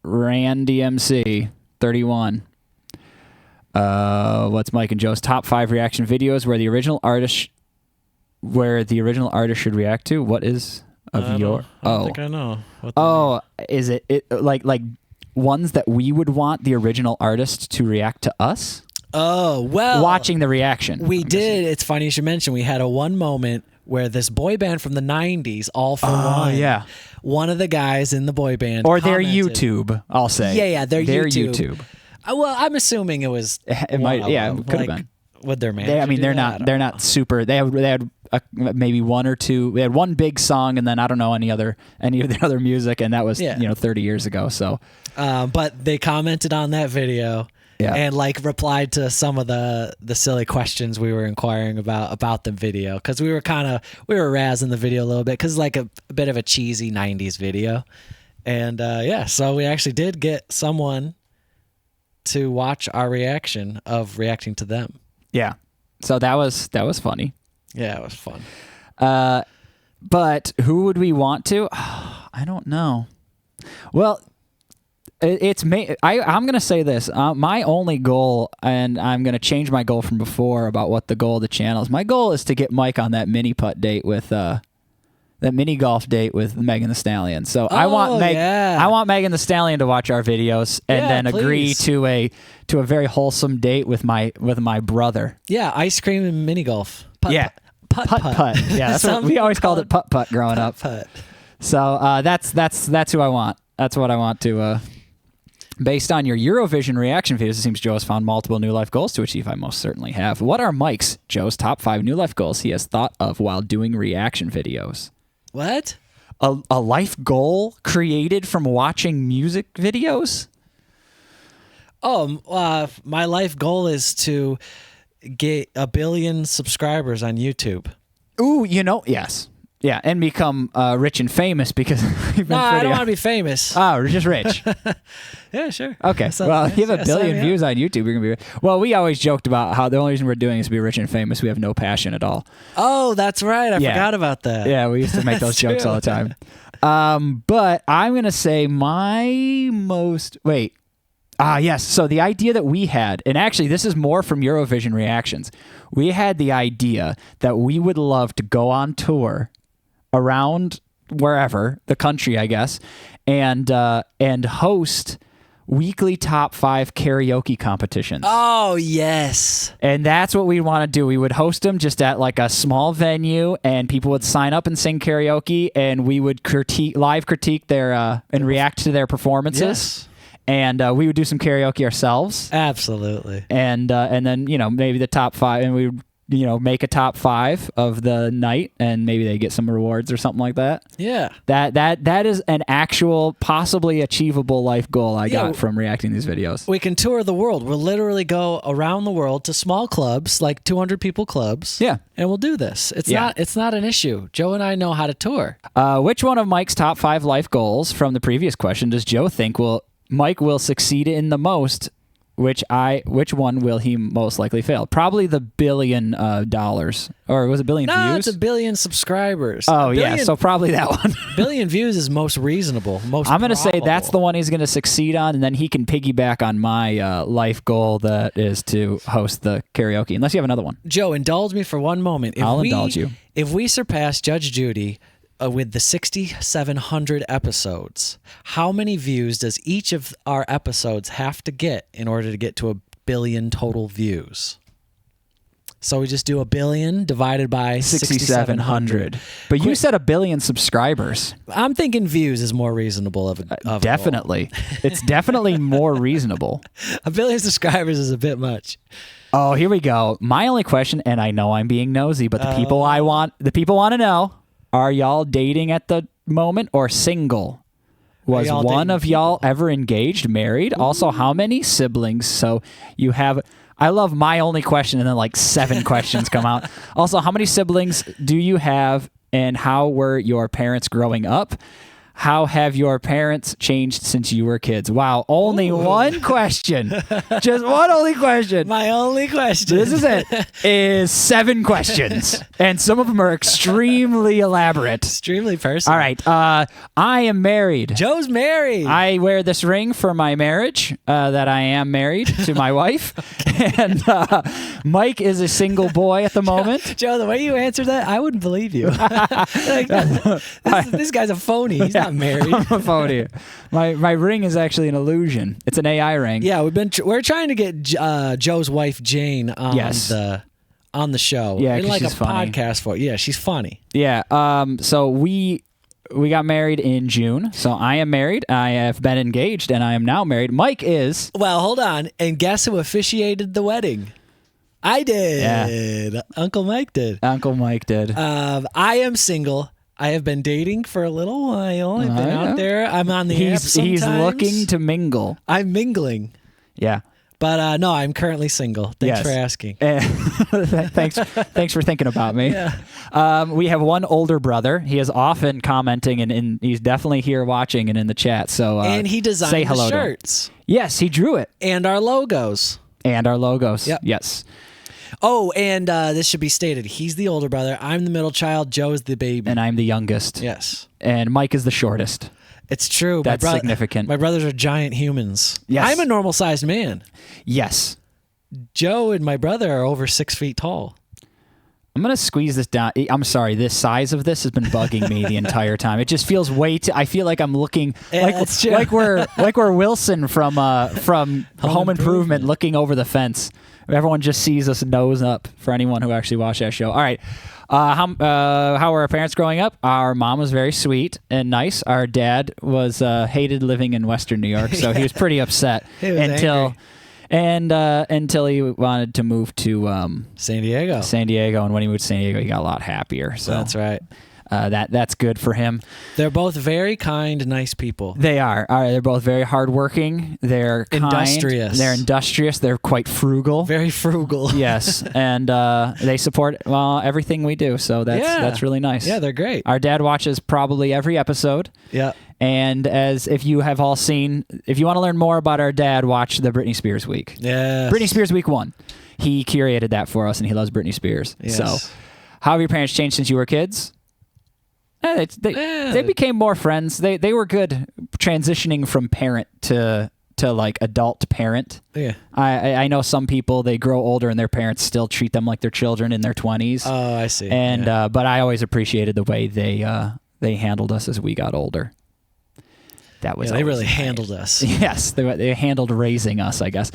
RanDMC 31. What's Mike and Joe's top 5 reaction videos where the original artist should react to? What is of your? I don't think I know. What Is it like ones that we would want the original artist to react to us? Oh, well. Watching the reaction. We did. It's funny you should mention. We had a one moment where this boy band from the 90s, All For One. Yeah. One of the guys in the boy band Or their commented- YouTube, I'll say. Yeah, their YouTube. Well, I'm assuming it was. It might. Yeah, it could have been. With their manager. They're not super. They had maybe one or two. They had one big song, and then I don't know any of the other music, and that was 30 years ago. So, but they commented on that video. Yeah. And replied to some of the silly questions we were inquiring about the video, because we were razzing the video a little bit because a bit of a cheesy 90s video, and so we actually did get someone to watch our reaction of reacting to them. Yeah, so that was funny. Yeah, it was fun. But who would we want to? I don't know. Well. I'm going to say this. My only goal, and I'm going to change my goal from before about what the goal of the channel is. My goal is to get Mike on that mini putt date with that mini golf date with Megan Thee Stallion. So I want Megan Thee Stallion to watch our videos and then agree to a very wholesome date with my brother. Yeah, ice cream and mini golf. Putt. Yeah, that's what we always called it. Putt growing up. Putt. So that's who I want. That's what I want to. Based on your Eurovision reaction videos, it seems Joe has found multiple new life goals to achieve. I most certainly have. What are Joe's top 5 new life goals he has thought of while doing reaction videos? What? A life goal created from watching music videos? My life goal is to get 1 billion subscribers on YouTube. Ooh, yes. Yeah, and become rich and famous because you've been I don't want to be famous. Oh, just rich. Yeah, sure. Okay. Well, if you have 1 billion views on YouTube, you're going to be rich. Well, we always joked about how the only reason we're doing is to be rich and famous. We have no passion at all. Oh, that's right. I forgot about that. Yeah, we used to make those jokes all the time. But I'm going to say yes. So the idea that we had, and actually this is more from Eurovision reactions, we had the idea that we would love to go on tour around wherever, the country, I guess, and host weekly top 5 karaoke competitions. Oh, yes. And that's what we want to do. We would host them just at a small venue, and people would sign up and sing karaoke, and we would live critique their and react to their performances. Yes. And we would do some karaoke ourselves. Absolutely. And then, maybe the top 5, and we would, make a top 5 of the night, and maybe they get some rewards or something like that. Yeah. That is an actual, possibly achievable life goal I got from reacting to these videos. We can tour the world. We'll literally go around the world to small clubs, like 200 people clubs. Yeah. And we'll do this. It's not an issue. Joe and I know how to tour. Which one of Mike's top 5 life goals from the previous question does Joe think Mike will succeed in the most? Which one will he most likely fail? Probably the $1 billion, or was it billion views? No, it's 1 billion subscribers. Oh yeah, so probably that one. 1 billion views is most reasonable. I'm going to say that's the one he's going to succeed on, and then he can piggyback on my life goal that is to host the karaoke. Unless you have another one. Joe, indulge me for one moment. I'll indulge you. If we surpass Judge Judy with the 6,700 episodes, how many views does each of our episodes have to get in order to get to 1 billion total views? So we just do 1 billion divided by 6,700. But you said 1 billion subscribers. I'm thinking views is more reasonable of a definitely. It's definitely more reasonable. 1 billion subscribers is a bit much. Oh, here we go. My only question, and I know I'm being nosy, but the people want to know, are y'all dating at the moment or single? Was one of y'all ever engaged, married? Ooh. Also, how many siblings? So you have... I love my only question, and then 7 questions come out. Also, how many siblings do you have, and how were your parents growing up? How have your parents changed since you were kids? Wow, only one question. Just one only question. My only question. This is it. Is 7 questions. And some of them are extremely elaborate. Extremely personal. All right. I am married. Joe's married. I wear this ring for my marriage, that I am married to my wife. And Mike is a single boy at the moment. Joe, the way you answered that, I wouldn't believe you. Like, this guy's a phony. He's not married. I'm a phony. My ring is actually an illusion. It's an AI ring. Yeah, we're trying to get Joe's wife Jane on the show. Yeah, in like she's a funny. podcast for. Yeah, she's funny. Yeah. So we got married in June. So I am married. I have been engaged, and I am now married. Mike is. Well, hold on. And guess who officiated the wedding? I did. Yeah. Uncle Mike did. Uncle Mike did. I am single. I have been dating for a little while. I've been out there. I'm on the app sometimes. He's looking to mingle. I'm mingling. Yeah. But no, I'm currently single. Thanks for asking. Thanks for thinking about me. Yeah. We have one older brother. He is often commenting, and he's definitely here watching and in the chat. So and he designed say hello the shirts. Yes, he drew it. And our logos. Yep. Yes. Oh, and this should be stated. He's the older brother. I'm the middle child. Joe is the baby. And I'm the youngest. Yes. And Mike is the shortest. It's true. That's significant. My brothers are giant humans. Yes. I'm a normal-sized man. Yes. Joe and my brother are over 6 feet tall. I'm going to squeeze this down. I'm sorry. This size of this has been bugging me the entire time. It just feels way too... I feel like I'm looking... like we're Wilson from Home Improvement looking over the fence. Everyone just sees us nose up for anyone who actually watched that show. All right. How were our parents growing up? Our mom was very sweet and nice. Our dad was hated living in Western New York, so he was pretty upset until he wanted to move to San Diego. And when he moved to San Diego, he got a lot happier. So that's right. That's good for him. They're both very kind, nice people. They are. They're both very hardworking. They're kind. Industrious. They're industrious. They're quite frugal. Very frugal. Yes, and they support everything we do. So that's really nice. Yeah, they're great. Our dad watches probably every episode. Yeah. And as if you have all seen, if you want to learn more about our dad, watch the Britney Spears week. Yeah. Britney Spears week 1. He curated that for us, and he loves Britney Spears. Yes. So, how have your parents changed since you were kids? They became more friends. They were good transitioning from parent to like adult parent. Yeah. I know some people, they grow older and their parents still treat them like their children in their 20s. Oh, I see. And but I always appreciated the way they handled us as we got older. That was they really handled us. Yes, they handled raising us, I guess.